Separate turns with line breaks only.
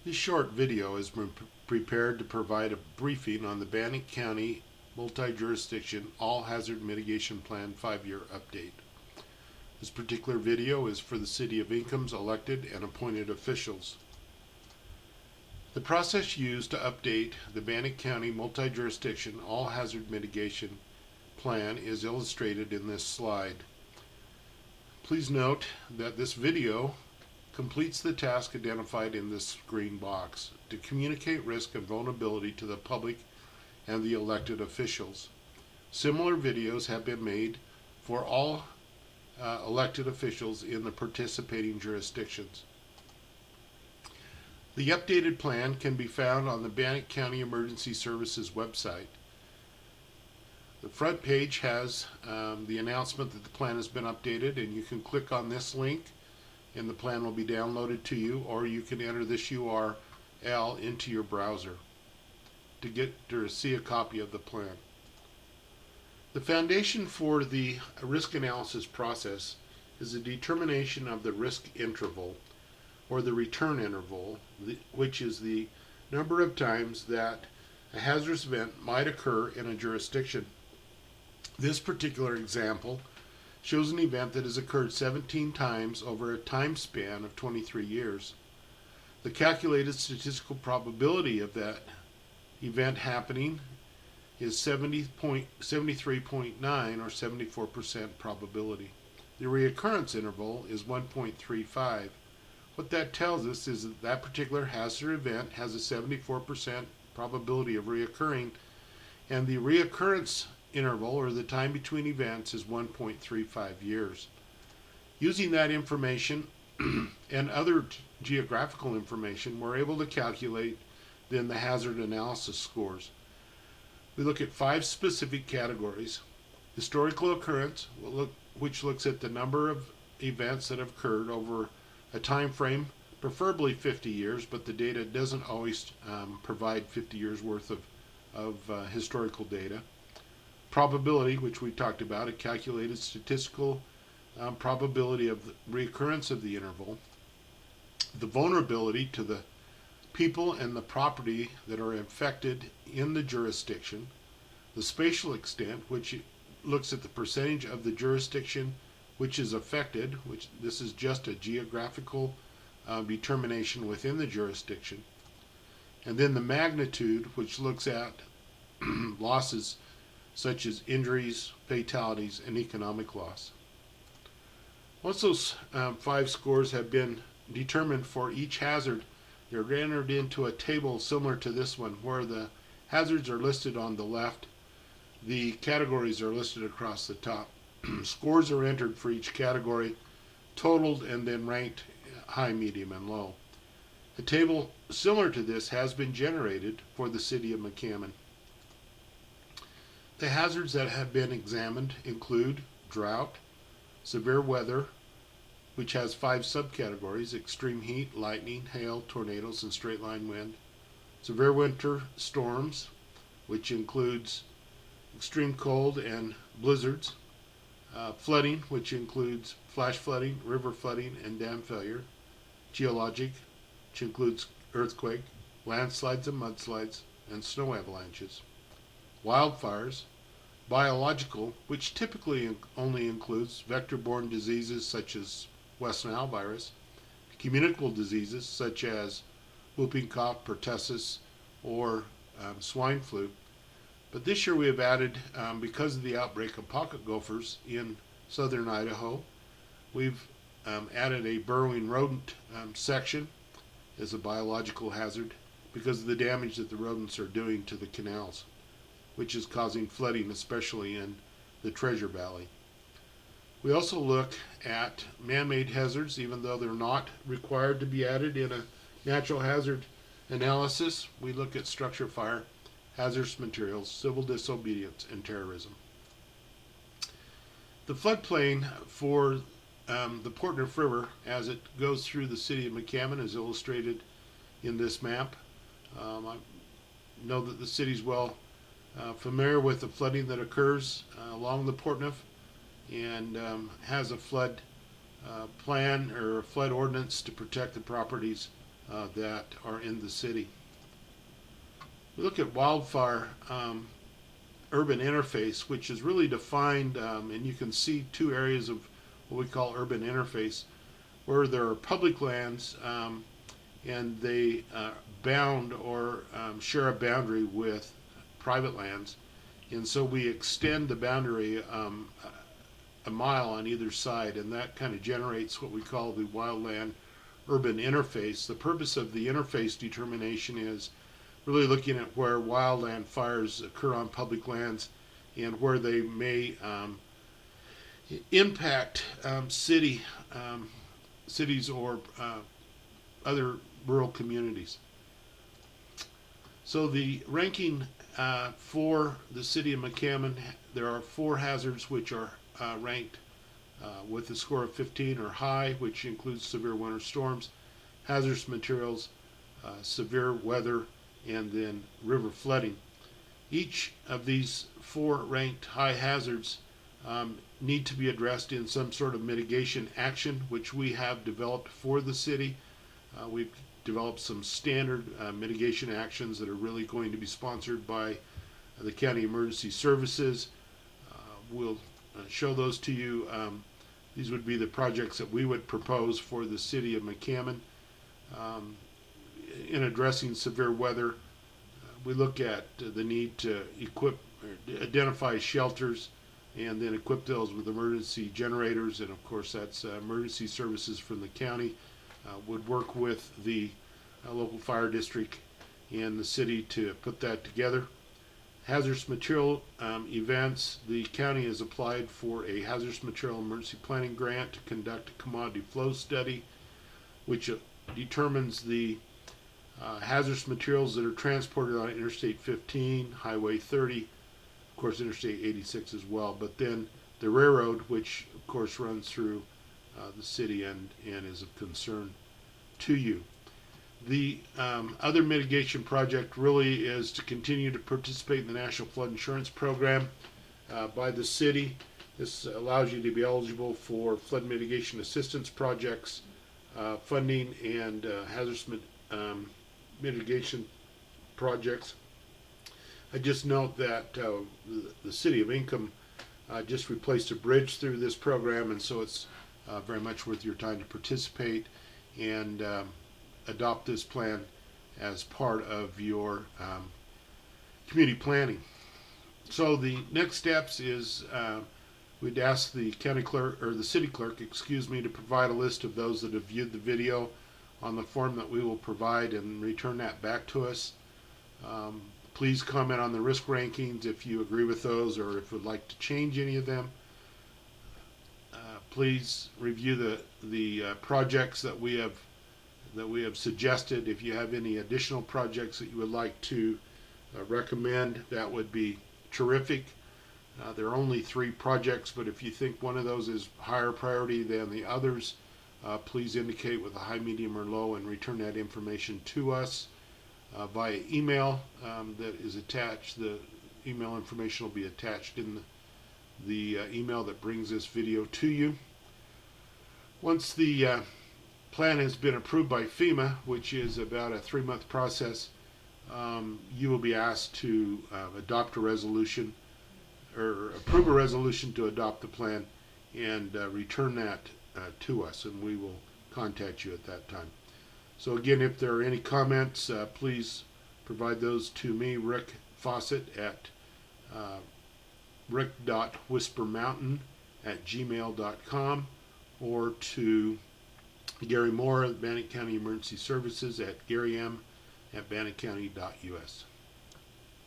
This short video has been prepared to provide a briefing on the Bannock County Multi-Jurisdiction All-Hazard Mitigation Plan 5-year update. This particular video is for the City of Income's elected and appointed officials. The process used to update the Bannock County Multi-Jurisdiction All-Hazard Mitigation Plan is illustrated in this slide. Please note that this video completes the task identified in this green box to communicate risk and vulnerability to the public and the elected officials. Similar videos have been made for all elected officials in the participating jurisdictions. The updated plan can be found on the Bannock County Emergency Services website. The front page has the announcement that the plan has been updated, and you can click on this link and the plan will be downloaded to you, or you can enter this URL into your browser to see a copy of the plan. The foundation for the risk analysis process is a determination of the risk interval, or the return interval, which is the number of times that a hazardous event might occur in a jurisdiction. This particular example shows an event that has occurred 17 times over a time span of 23 years. The calculated statistical probability of that event happening is 73.9 or 74% probability. The reoccurrence interval is 1.35. What that tells us is that that particular hazard event has a 74% probability of reoccurring, and the reoccurrence interval, or the time between events, is 1.35 years. Using that information and other geographical information, we're able to calculate then the hazard analysis scores. We look at 5 specific categories. Historical occurrence, which looks at the number of events that have occurred over a time frame, preferably 50 years, but the data doesn't always provide 50 years worth of historical data. Probability, which we talked about, a calculated statistical probability of the recurrence of the interval. The vulnerability to the people and the property that are affected in the jurisdiction. The spatial extent, which looks at the percentage of the jurisdiction which is affected, which this is just a geographical determination within the jurisdiction. And then the magnitude, which looks at losses such as injuries, fatalities, and economic loss. Once those 5 scores have been determined for each hazard, they're entered into a table similar to this one, where the hazards are listed on the left, the categories are listed across the top. Scores are entered for each category, totaled, and then ranked high, medium, and low. A table similar to this has been generated for the City of McCammon. The hazards that have been examined include drought, severe weather, which has 5 subcategories: extreme heat, lightning, hail, tornadoes, and straight line wind; severe winter storms, which includes extreme cold and blizzards; flooding, which includes flash flooding, river flooding, and dam failure; geologic, which includes earthquake, landslides and mudslides, and snow avalanches; wildfires; biological, which typically only includes vector-borne diseases such as West Nile virus; communicable diseases such as whooping cough, pertussis, or swine flu. But this year we have added, because of the outbreak of pocket gophers in southern Idaho, we've added a burrowing rodent section as a biological hazard because of the damage that the rodents are doing to the canals, which is causing flooding, especially in the Treasure Valley. We also look at man-made hazards, even though they're not required to be added in a natural hazard analysis. We look at structure fire, hazardous materials, civil disobedience, and terrorism. The floodplain for the Portneuf River, as it goes through the City of McCammon, is illustrated in this map. I know that the city's well familiar with the flooding that occurs along the Portneuf, and has a flood plan or a flood ordinance to protect the properties that are in the city. We look at wildfire urban interface, which is really defined, and you can see two areas of what we call urban interface, where there are public lands and they bound or share a boundary with private lands. And so we extend the boundary a mile on either side, and that kind of generates what we call the wildland urban interface. The purpose of the interface determination is really looking at where wildland fires occur on public lands and where they may impact cities or other rural communities. So the ranking for the city of McCammon, there are 4 hazards which are ranked with a score of 15 or high, which includes severe winter storms, hazardous materials, severe weather, and then river flooding. Each of these 4 ranked high hazards need to be addressed in some sort of mitigation action, which we have developed for the city. We've developed some standard mitigation actions that are really going to be sponsored by the County Emergency Services. We'll show those to you. These would be the projects that we would propose for the city of McCammon. In addressing severe weather, we look at the need to identify shelters and then equip those with emergency generators, and of course that's emergency services from the county would work with the local fire district and the city to put that together. Hazardous material events, the county has applied for a hazardous material emergency planning grant to conduct a commodity flow study, which determines the hazardous materials that are transported on Interstate 15, Highway 30, of course Interstate 86 as well, but then the railroad, which of course runs through the city and is of concern to you. The other mitigation project really is to continue to participate in the National Flood Insurance Program by the city. This allows you to be eligible for flood mitigation assistance projects, funding, and hazardous mitigation projects. I just note that the city of Income just replaced a bridge through this program, and so it's very much worth your time to participate and adopt this plan as part of your community planning. So the next steps is we'd ask the county clerk, or the city clerk, excuse me, to provide a list of those that have viewed the video on the form that we will provide and return that back to us. Please comment on the risk rankings if you agree with those or if you'd like to change any of them. Please review the projects that we have suggested. If you have any additional projects that you would like to recommend, that would be terrific. There are only 3 projects, but if you think one of those is higher priority than the others, please indicate with a high, medium, or low and return that information to us via email that is attached. The email information will be attached in the email that brings this video to you. Once the plan has been approved by FEMA, which is about a 3-month process, you will be asked to adopt a resolution or approve a resolution to adopt the plan and return that to us, and we will contact you at that time. So again, if there are any comments, please provide those to me, Rick Fawcett, at rick.whispermountain@gmail.com, or to Gary Moore at Bannock County Emergency Services at garym@bannockcounty.us.